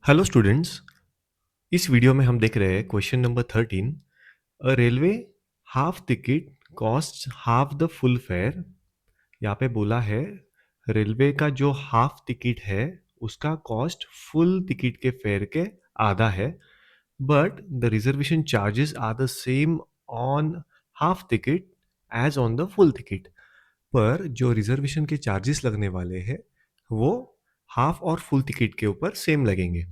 Hello students. इस video में हम देख रहे हैं question number 13। A railway half ticket cost half the full fair. यहाँ पे बोला है रेलवे का जो हाफ टिकट है उसका कॉस्ट फुल टिकट के फेयर के आधा है, but the reservation charges are the same on half ticket as on the full ticket. पर जो रिजर्वेशन के चार्जेस लगने वाले हैं वो हाफ और फुल टिकट के ऊपर सेम लगेंगे।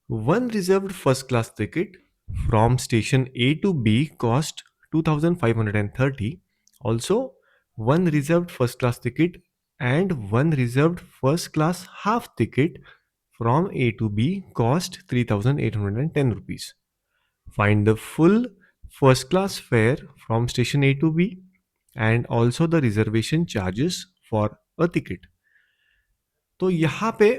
One reserved first class ticket from station A to B cost 2530. Also, one reserved first class ticket and one reserved first class half ticket from A to B cost 3810 rupees. Find the full first class fare from station A to B and also the reservation charges for a ticket. तो यहाँ पे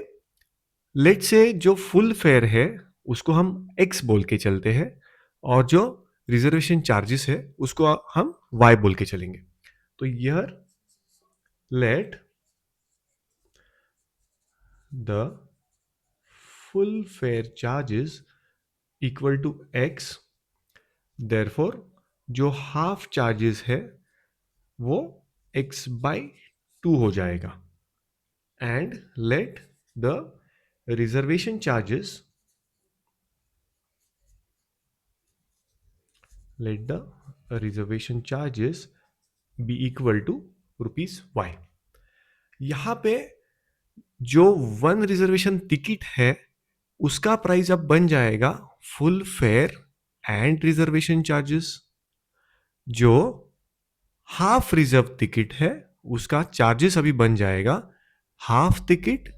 late से जो full fair है उसको हम x बोल के चलते हैं और जो रिजर्वेशन चार्जेस है उसको हम y बोल के चलेंगे। तो यर let the full fare charges equal to x, therefore जो हाफ चार्जेस है वो x बाई 2 हो जाएगा and let the reservation charges let the reservation charges be equal to rupees y. यहाँ पे जो वन रिजर्वेशन टिकट है उसका प्राइस अब बन जाएगा full fair and reservation charges. जो हाफ रिजर्व टिकट है उसका चार्जेस अभी बन जाएगा half ticket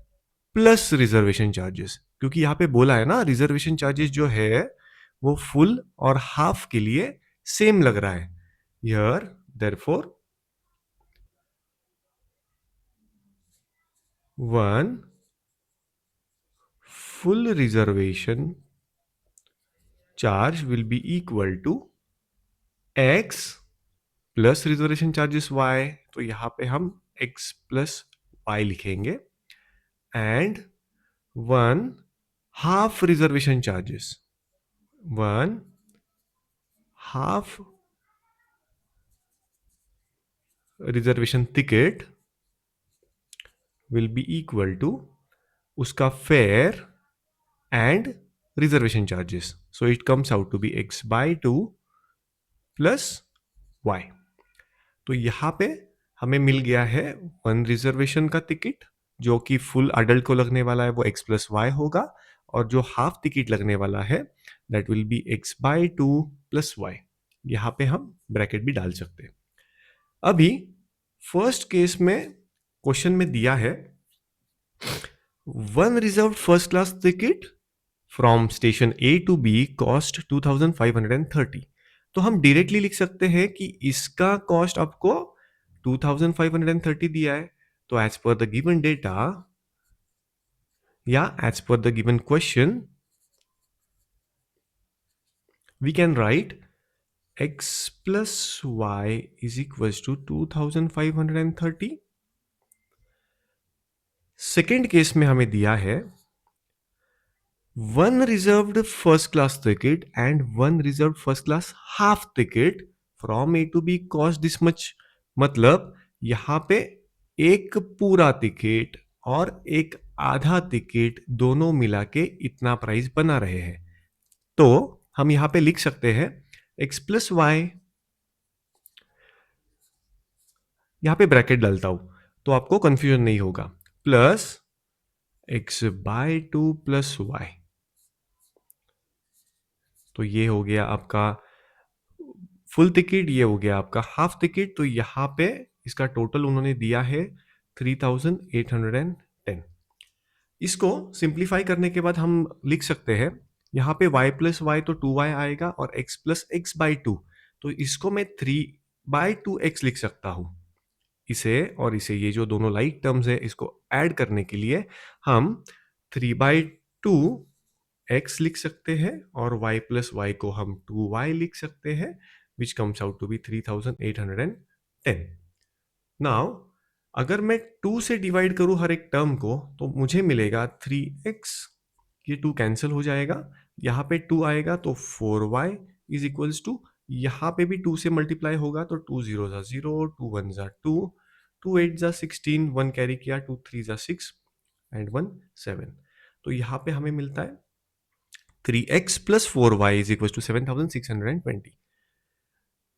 plus reservation charges, क्योंकि यहाँ पे बोला है ना रिजर्वेशन चार्जेस जो है वो फुल और हाफ के लिए सेम लग रहा है। Here therefore one full reservation charge will be equal to x plus reservation charges y। तो यहां पे हम x प्लस y लिखेंगे and one half reservation charges, one half reservation ticket will be equal to उसका fare and reservation charges. So it comes out to be x by 2 plus y। तो यहाँ पे हमें मिल गया है वन रिजर्वेशन का ticket जो कि फुल अडल्ट को लगने वाला है वो x प्लस वाई होगा, और जो हाफ टिकट लगने वाला है that will be x by 2 plus y. यहाँ पे हम ब्रैकेट भी डाल सकते हैं। अभी फर्स्ट केस में क्वेश्चन में दिया है one reserve first class ticket from station A to B cost 2530। तो हम डायरेक्टली लिख सकते हैं कि इसका कॉस्ट आपको 2530 दिया है, तो as per the given data या as per the given question we can write x plus y is equals to 2530। Second case में हमें दिया है one reserved first class ticket and one reserved first class half ticket from A to B cost this much. मतलब यहां पे एक पूरा ticket और एक आधा टिकट दोनों मिला के इतना प्राइस बना रहे हैं। तो हम यहां पे लिख सकते हैं x प्लस वाई, यहां पे ब्रैकेट डालता हूं तो आपको कंफ्यूजन नहीं होगा, plus x by 2 plus y. तो ये हो गया आपका फुल टिकट, ये हो गया आपका हाफ टिकट। तो यहां पे इसका टोटल उन्होंने दिया है 3810। इसको सिंप्लीफाई करने के बाद हम लिख सकते हैं यहाँ पे y प्लस वाई तो 2y आएगा और x प्लस एक्स बाई 2, तो इसको मैं 3/2x लिख सकता हूं। इसे और इसे, ये जो दोनों लाइक टर्म्स है इसको ऐड करने के लिए हम 3/2x लिख सकते हैं और y प्लस वाई को हम 2y लिख सकते हैं, which comes out to be 3810। Now अगर मैं 2 से डिवाइड करूं हर एक टर्म को तो मुझे मिलेगा 3x ये 2 कैंसिल हो जाएगा, यहाँ पे 2 आएगा तो 4y इज इक्वल्स टू, यहाँ पे भी 2 से मल्टीप्लाई होगा तो 2 जीरो ज़ा 0, 2 वन ज़ा 2, 2 एट ज़ा 16, 1 कैरी किया, 2 थ्री ज़ा 6 एंड 1 7। तो यहाँ पे हमें मिलता है 3x plus 4y is equal to 7620।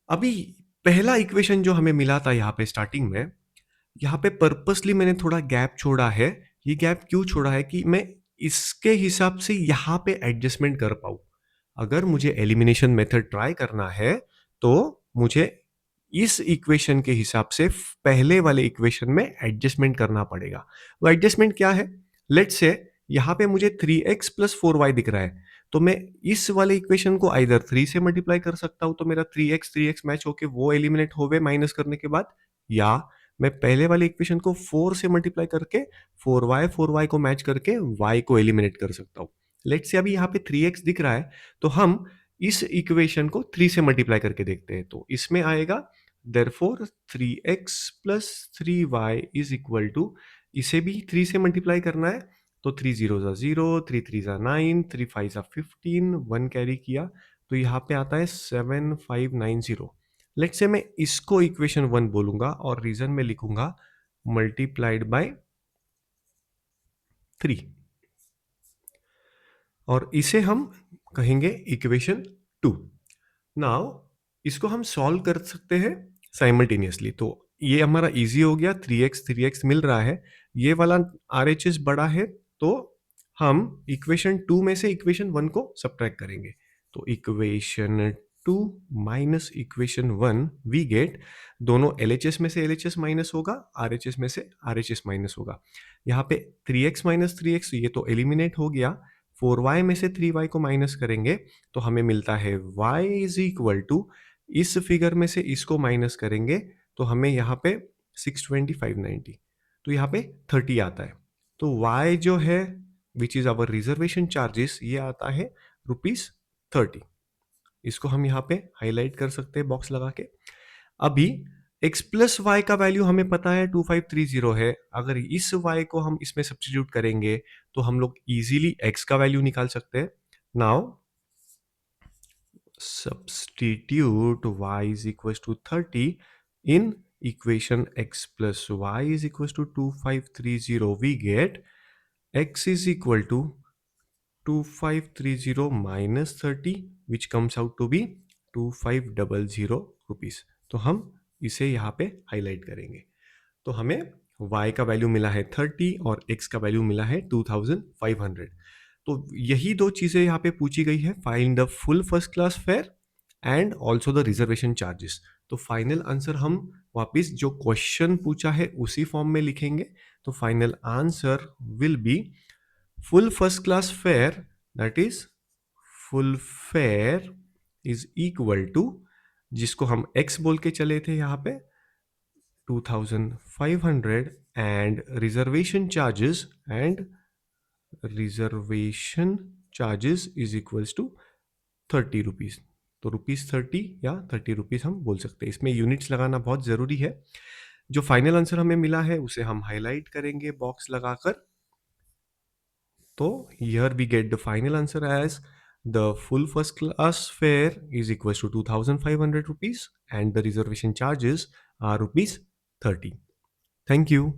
अभी पहला इक्वेशन जो हमें मिला था यहाँ पे स्टार्टिंग में, यहाँ पे पर्पसली मैंने थोड़ा गैप छोड़ा है। ये गैप क्यों छोड़ा है कि मैं इसके हिसाब से यहाँ पे एडजस्टमेंट कर पाऊँ। अगर मुझे एलिमिनेशन मेथड ट्राई करना है तो मुझे इस इक्वेशन के हिसाब से पहले वाले इक्वेशन में एडजस्टमेंट करना पड़ेगा। वो एडजस्टमेंट क्या है? लेट्स से यहाँ पे मुझे 3x प्लस 4y दिख रहा है, तो मैं इस वाले इक्वेशन को आइदर 3 से मल्टीप्लाई कर सकता हूँ तो मेरा 3x मैच होके वो एलिमिनेट होवे माइनस करने के बाद, या मैं पहले वाले इक्वेशन को 4 से मल्टीप्लाई करके 4y को मैच करके y को एलिमिनेट कर सकता हूँ। लेट्स से अभी यहाँ पे 3x दिख रहा है तो हम इस इक्वेशन को 3 से मल्टीप्लाई करके देखते हैं, तो इसमें आएगा therefore 3x plus 3y is equal to, इसे भी 3 से मल्टीप्लाई करना है तो 3 जीरो ज़ा 0, 3 थ्री ज़ा 9, 3 फाइव ज़ा 15, 1 कैरी किया तो यहाँ पे आता है 7590। लेट्स से मैं इसको इक्वेशन 1 बोलूंगा और रीजन में लिखूंगा मल्टीप्लाइड बाय 3, और इसे हम कहेंगे इक्वेशन 2। नाउ इसको हम सॉल्व कर सकते हैं साइमल्टेनियसली, तो ये हमारा इजी हो गया। 3x मिल रहा है, ये वाला RHS बड़ा है, तो हम इक्वेशन 2 में से इक्वेशन 1 को सब्ट्रैक्ट करेंगे। तो equation 2 minus equation 1 we get, दोनों LHS में से LHS माइनस होगा, RHS में से RHS माइनस होगा। यहाँ पे 3x माइनस 3x ये तो एलिमिनेट हो गया, 4y में से 3y को माइनस करेंगे तो हमें मिलता है y इज इक्वल टू, इस फिगर में से इसको माइनस करेंगे तो हमें यहाँ पे 62590, तो यहाँ पे 30 आता है। तो y जो है which is our reservation charges, ये आता है ₹30। इसको हम यहाँ पे हाईलाइट कर सकते हैं बॉक्स लगा के। अभी x प्लस वाई का वैल्यू हमें पता है 2530 है, अगर इस y को हम इसमें सब्स्टिट्यूट करेंगे तो हम लोग इजीली x का वैल्यू निकाल सकते हैं। Now substitute y is equals to 30 in equation x plus y is equals to 2530, we get x is equal to 2530 minus 30 which comes out to be 2500 rupees। तो हम इसे यहाँ पे हाईलाइट करेंगे तो हमें y का वैल्यू मिला है 30 और x का वैल्यू मिला है 2500। तो यही दो चीजें यहाँ पे पूछी गई है, find the full first class fair and also the reservation charges. तो फाइनल आंसर हम वापस जो क्वेश्चन पूछा है उसी फॉर्म में लिखेंगे। तो final answer will be full first class fare, that is full fare is equal to, जिसको हम x बोल के चले थे यहाँ पे 2500 and reservation charges is equals to 30 rupees. तो ₹30 या 30 रुपीज हम बोल सकते हैं, इसमें यूनिट्स लगाना बहुत जरूरी है। जो फाइनल आंसर हमें मिला है उसे हम हाईलाइट करेंगे बॉक्स लगाकर। तो here we get the final answer as the full first class fare is equal to 2500 rupees and the reservation charges are ₹30। Thank you.